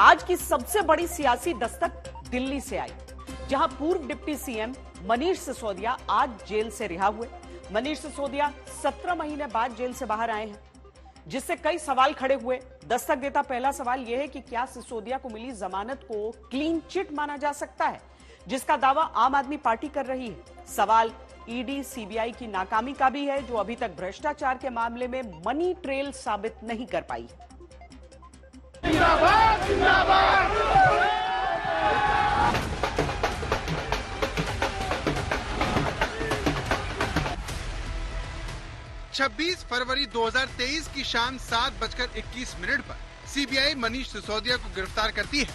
आज की सबसे बड़ी सियासी दस्तक दिल्ली से आई, जहां पूर्व डिप्टी सीएम मनीष सिसोदिया आज जेल से रिहा हुए। मनीष सिसोदिया 17 महीने बाद जेल से बाहर आए हैं, जिससे कई सवाल खड़े हुए। दस्तक देता पहला सवाल यह है कि क्या सिसोदिया को मिली जमानत को क्लीन चिट माना जा सकता है, जिसका दावा आम आदमी पार्टी कर रही है। सवाल ईडी सीबीआई की नाकामी का भी है, जो अभी तक भ्रष्टाचार के मामले में मनी ट्रेल साबित नहीं कर पाई। जिंदाबाद, जिंदाबाद। 26 फरवरी 2023 की शाम 7:21 पर सीबीआई मनीष सिसोदिया को गिरफ्तार करती है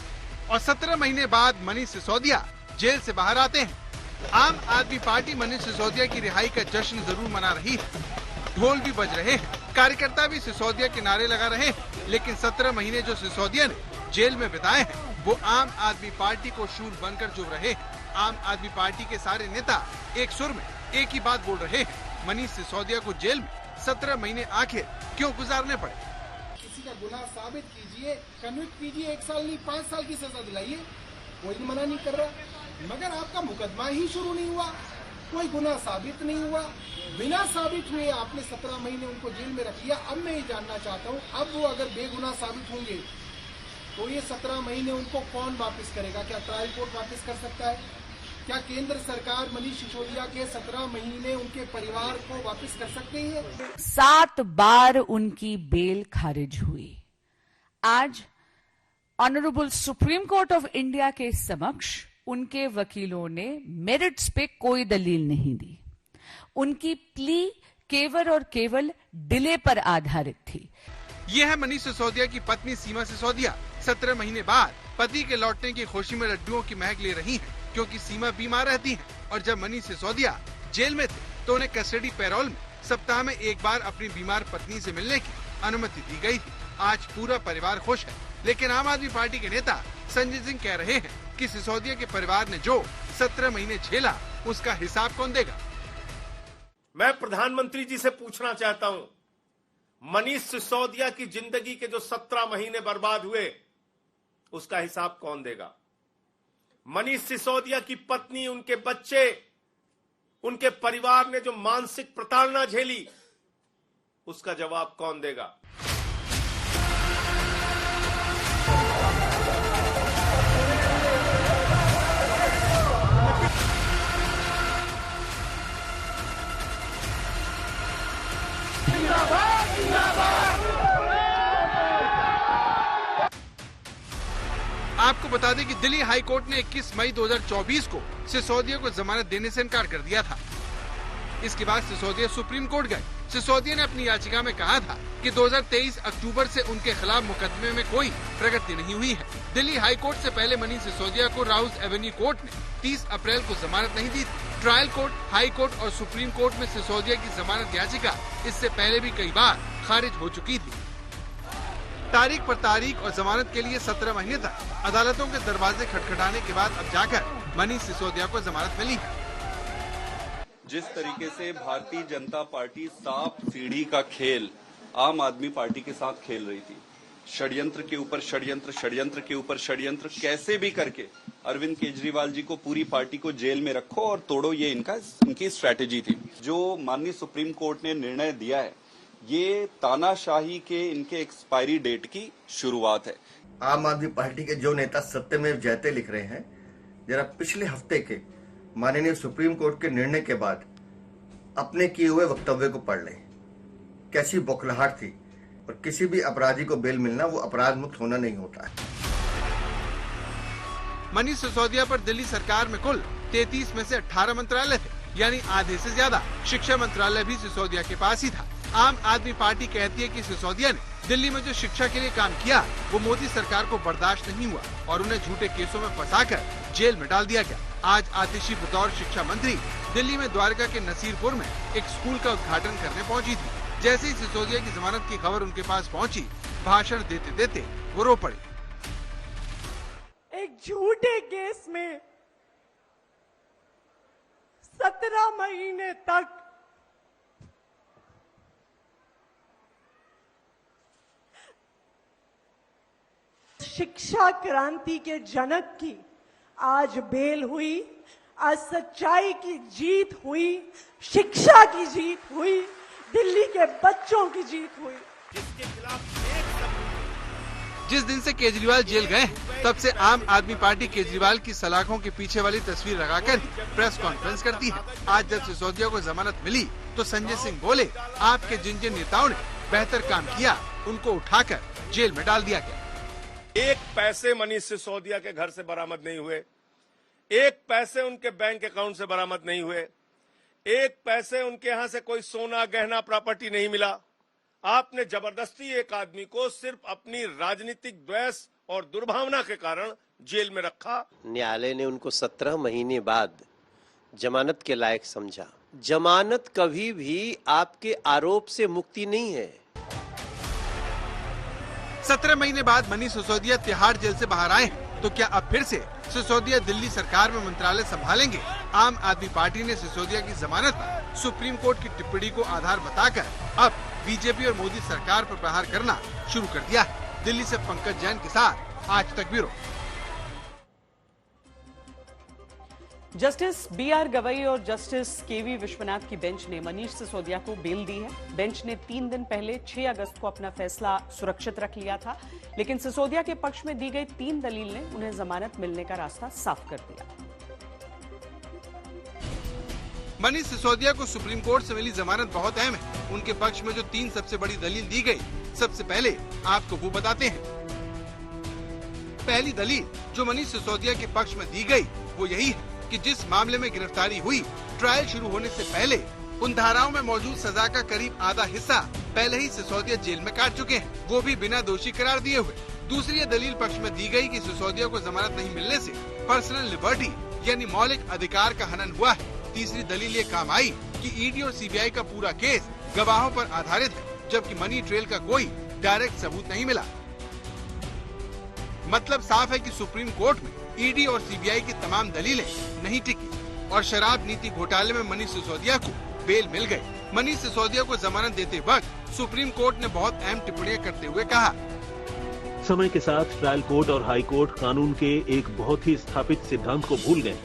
और 17 महीने बाद मनीष सिसोदिया जेल से बाहर आते हैं। आम आदमी पार्टी मनीष सिसोदिया की रिहाई का जश्न जरूर मना रही है, ढोल भी बज रहे हैं, कार्यकर्ता भी सिसोदिया के नारे लगा रहे हैं। लेकिन 17 महीने जो सिसोदिया ने जेल में बिताए हैं, वो आम आदमी पार्टी को शूल बनकर जुड़ रहे हैं। आम आदमी पार्टी के सारे नेता एक सुर में एक ही बात बोल रहे हैं, मनीष सिसोदिया को जेल में 17 महीने आखिर क्यों गुजारने पड़े। किसी का गुनाह साबित कीजिए, कन्विक्ट कीजिए, 1 साल नहीं 5 साल की सजा दिलाइए, कोई मना नहीं कर रहा। मगर आपका मुकदमा ही शुरू नहीं हुआ, कोई गुनाह साबित नहीं हुआ, बिना साबित हुए आपने 17 महीने उनको जेल में रख लिया। अब मैं ये जानना चाहता हूँ, अब वो अगर बेगुनाह साबित होंगे तो ये 17 महीने उनको कौन वापस करेगा? क्या ट्रायल कोर्ट वापस कर सकता है? क्या केंद्र सरकार मनीष सिसोदिया के 17 महीने उनके परिवार को वापस कर सकते हैं? 7 बार उनकी बेल खारिज हुई। आज honourable supreme court of India के समक्ष उनके वकीलों ने मेरिट्स पे कोई दलील नहीं दी। उनकी प्ली केवल और केवल डिले पर आधारित थी। ये है मनीष सिसोदिया की पत्नी सीमा सिसोदिया। 17 महीने बाद पति के लौटने की खुशी में लड्डुओं की महक ले रही हैं, क्योंकि सीमा बीमार रहती है और जब मनीष सिसोदिया जेल में थे तो उन्हें कस्टडी पैरोल में सप्ताह में एक बार अपनी बीमार पत्नी से मिलने की अनुमति दी गई थी। आज पूरा परिवार खुश है, लेकिन आम आदमी पार्टी के नेता संजय सिंह कह रहे हैं कि सिसोदिया के परिवार ने जो 17 महीने झेला, उसका हिसाब कौन देगा। मैं प्रधानमंत्री जी से पूछना चाहता हूं, मनीष सिसोदिया की जिंदगी के जो 17 महीने बर्बाद हुए, उसका हिसाब कौन देगा? मनीष सिसोदिया की पत्नी, उनके बच्चे, उनके परिवार ने जो मानसिक प्रताड़ना झेली, उसका जवाब कौन देगा? आपको बता दें कि दिल्ली हाई कोर्ट ने 21 मई 2024 को सिसोदिया को जमानत देने से इनकार कर दिया था। इसके बाद सिसोदिया सुप्रीम कोर्ट गए। सिसोदिया ने अपनी याचिका में कहा था कि 2023 अक्टूबर से उनके खिलाफ मुकदमे में कोई प्रगति नहीं हुई है। दिल्ली हाई कोर्ट से पहले मनीष सिसोदिया को राउस एवेन्यू कोर्ट ने 30 अप्रैल को जमानत नहीं दी थी। ट्रायल कोर्ट, हाई कोर्ट और सुप्रीम कोर्ट में सिसोदिया की जमानत याचिका इससे पहले भी कई बार खारिज हो चुकी थी। तारीख पर तारीख और जमानत के लिए 17 महीने तक अदालतों के दरवाजे खटखटाने के बाद अब जाकर मनीष सिसोदिया को जमानत मिली है। जिस तरीके से भारतीय जनता पार्टी सांप सीढ़ी का खेल आम आदमी पार्टी के साथ खेल रही थी, षड्यंत्र के ऊपर षड्यंत्र, षड्यंत्र के ऊपर षड्यंत्र, कैसे भी करके अरविंद केजरीवाल जी को, पूरी पार्टी को जेल में रखो और तोड़ो, ये इनकी स्ट्रैटेजी थी। जो माननीय सुप्रीम कोर्ट ने निर्णय दिया है, ये तानाशाही के इनके एक्सपायरी डेट की शुरुआत है। आम आदमी पार्टी के जो नेता सत्यमेव जयते लिख रहे हैं, जरा पिछले हफ्ते के माननीय सुप्रीम कोर्ट के निर्णय के बाद अपने किए हुए वक्तव्य को पढ़ लें। कैसी बौखलाहट थी, और किसी भी अपराधी को बेल मिलना वो अपराध मुक्त होना नहीं होता है। मनीष सिसोदिया पर दिल्ली सरकार में कुल 33 में से 18 मंत्रालय थे, यानी आधे से ज्यादा शिक्षा मंत्रालय भी सिसोदिया के पास ही था। आम आदमी पार्टी कहती है कि सिसोदिया ने दिल्ली में जो शिक्षा के लिए काम किया, वो मोदी सरकार को बर्दाश्त नहीं हुआ और उन्हें झूठे केसों में फंसाकर जेल में डाल दिया गया। आज आतिशी बतौर शिक्षा मंत्री दिल्ली में द्वारका के नसीरपुर में एक स्कूल का उद्घाटन करने पहुंची थी। जैसे ही सिसोदिया की जमानत की खबर उनके पास पहुंची, भाषण देते देते वो रो पड़े। एक झूठे केस में 17 महीने तक शिक्षा क्रांति के जनक की आज बेल हुई, आज सच्चाई की जीत हुई, शिक्षा की जीत हुई, दिल्ली के बच्चों की जीत हुई। जिस दिन से केजरीवाल जेल गए हैं, तब से आम आदमी पार्टी केजरीवाल की सलाखों के पीछे वाली तस्वीर लगाकर प्रेस कॉन्फ्रेंस करती है। आज जब सिसोदिया को जमानत मिली तो संजय सिंह बोले, आपके जिन जिन नेताओं ने बेहतर काम किया उनको उठाकर जेल में डाल दिया गया। एक पैसे मनीष सिसोदिया के घर से बरामद नहीं हुए, एक पैसे उनके बैंक अकाउंट से बरामद नहीं हुए, एक पैसे उनके यहाँ से कोई सोना गहना प्रॉपर्टी नहीं मिला। आपने जबरदस्ती एक आदमी को सिर्फ अपनी राजनीतिक द्वेष और दुर्भावना के कारण जेल में रखा। न्यायालय ने उनको 17 महीने बाद जमानत के लायक समझा। जमानत कभी भी आपके आरोप से मुक्ति नहीं है। 17 महीने बाद मनीष सिसोदिया तिहाड़ जेल से बाहर आए हैं, तो क्या अब फिर से सिसोदिया दिल्ली सरकार में मंत्रालय संभालेंगे? आम आदमी पार्टी ने सिसोदिया की जमानत पर सुप्रीम कोर्ट की टिप्पणी को आधार बताकर अब बीजेपी और मोदी सरकार पर प्रहार करना शुरू कर दिया है। दिल्ली से पंकज जैन के साथ आज तक ब्यूरो। जस्टिस बीआर गवई और जस्टिस केवी विश्वनाथ की बेंच ने मनीष सिसोदिया को बेल दी है। बेंच ने 3 दिन पहले 6 अगस्त को अपना फैसला सुरक्षित रख लिया था, लेकिन सिसोदिया के पक्ष में दी गई 3 दलील ने उन्हें जमानत मिलने का रास्ता साफ कर दिया। मनीष सिसोदिया को सुप्रीम कोर्ट से मिली जमानत बहुत अहम है। उनके पक्ष में जो 3 सबसे बड़ी दलील दी गई, सबसे पहले आपको वो बताते हैं। पहली दलील जो मनीष सिसोदिया के पक्ष में दी गई वो यही है कि जिस मामले में गिरफ्तारी हुई, ट्रायल शुरू होने से पहले उन धाराओं में मौजूद सजा का करीब आधा हिस्सा पहले ही सिसोदिया जेल में काट चुके हैं, वो भी बिना दोषी करार दिए हुए। दूसरी दलील पक्ष में दी गई कि सिसोदिया को जमानत नहीं मिलने से पर्सनल लिबर्टी यानी मौलिक अधिकार का हनन हुआ है। तीसरी दलील ये काम आई कि ईडी और सीबीआई का पूरा केस गवाहों पर आधारित है, जबकि मनी ट्रेल का कोई डायरेक्ट सबूत नहीं मिला। मतलब साफ है कि सुप्रीम कोर्ट में ईडी और सीबीआई की तमाम दलीलें नहीं टिकी और शराब नीति घोटाले में मनीष सिसोदिया को बेल मिल गई। मनीष सिसोदिया को जमानत देते वक्त सुप्रीम कोर्ट ने बहुत अहम टिप्पणियां करते हुए कहा, समय के साथ ट्रायल कोर्ट और हाई कोर्ट कानून के एक बहुत ही स्थापित सिद्धांत को भूल गए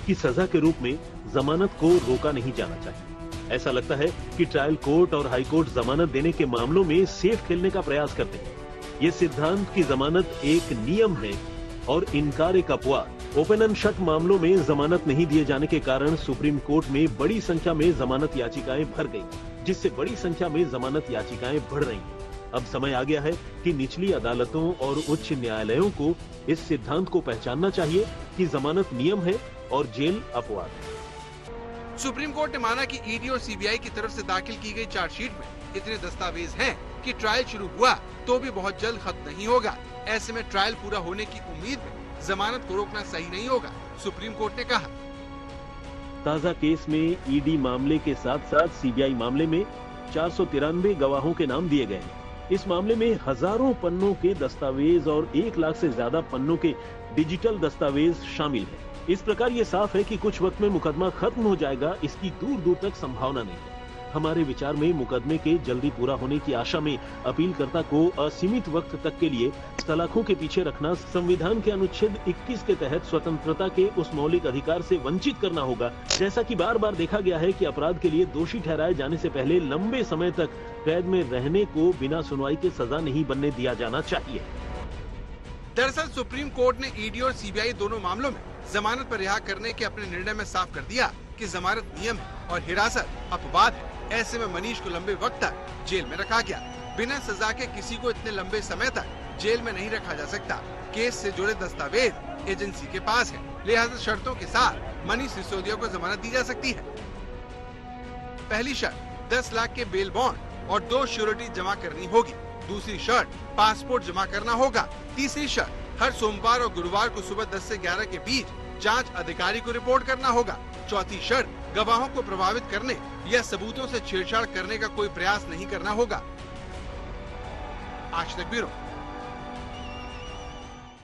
कि सजा के रूप में जमानत को रोका नहीं जाना चाहिए। ऐसा लगता है कि ट्रायल कोर्ट और हाई कोर्ट जमानत देने के मामलों में सेफ खेलने का प्रयास करते हैं। ये सिद्धांत की जमानत एक नियम है और इनकार एक अपवाद। ओपन एंड शट मामलों में जमानत नहीं दिए जाने के कारण सुप्रीम कोर्ट में बड़ी संख्या में जमानत याचिकाएं भर गई, जिससे बड़ी संख्या में जमानत याचिकाएं बढ़ रही हैं। अब समय आ गया है कि निचली अदालतों और उच्च न्यायालयों को इस सिद्धांत को पहचानना चाहिए कि जमानत नियम है और जेल अपवाद है। सुप्रीम कोर्ट ने माना कि ईडी और सीबीआई की तरफ से दाखिल की गई चार्जशीट में इतने दस्तावेज हैं कि ट्रायल शुरू हुआ तो भी बहुत जल्द खत्म नहीं होगा। ऐसे में ट्रायल पूरा होने की उम्मीद में जमानत को रोकना सही नहीं होगा, सुप्रीम कोर्ट ने कहा। ताजा केस में ईडी मामले के साथ साथ सीबीआई मामले में 493 गवाहों के नाम दिए गए हैं। इस मामले में हजारों पन्नों के दस्तावेज और 1 लाख से ज्यादा पन्नों के डिजिटल दस्तावेज शामिल हैं। इस प्रकार ये साफ है कि कुछ वक्त में मुकदमा खत्म हो जाएगा, इसकी दूर दूर तक संभावना नहीं है। हमारे विचार में मुकदमे के जल्दी पूरा होने की आशा में अपीलकर्ता को असीमित वक्त तक के लिए सलाखों के पीछे रखना संविधान के अनुच्छेद 21 के तहत स्वतंत्रता के उस मौलिक अधिकार से वंचित करना होगा। जैसा कि बार बार देखा गया है कि अपराध के लिए दोषी ठहराए जाने से पहले लंबे समय तक कैद में रहने को बिना सुनवाई के सजा नहीं बनने दिया जाना चाहिए। दरअसल सुप्रीम कोर्ट ने ईडी और सीबीआई दोनों मामलों में जमानत पर रिहा करने के अपने निर्णय में साफ कर दिया कि जमानत नियम है और हिरासत अपवाद है। ऐसे में मनीष को लंबे वक्त तक जेल में रखा गया। बिना सजा के किसी को इतने लंबे समय तक जेल में नहीं रखा जा सकता। केस से जुड़े दस्तावेज एजेंसी के पास है, लिहाजा शर्तों के साथ मनीष सिसोदिया को जमानत दी जा सकती है। पहली शर्त 10 लाख के बेल बॉन्ड और 2 श्योरिटी जमा करनी होगी। दूसरी शर्त पासपोर्ट जमा करना होगा। तीसरी शर्त हर सोमवार और गुरुवार को सुबह 10 से 11 के बीच जांच अधिकारी को रिपोर्ट करना होगा। चौथी शर्त गवाहों को प्रभावित करने या सबूतों से छेड़छाड़ करने का कोई प्रयास नहीं करना होगा। आज तक ब्यूरो।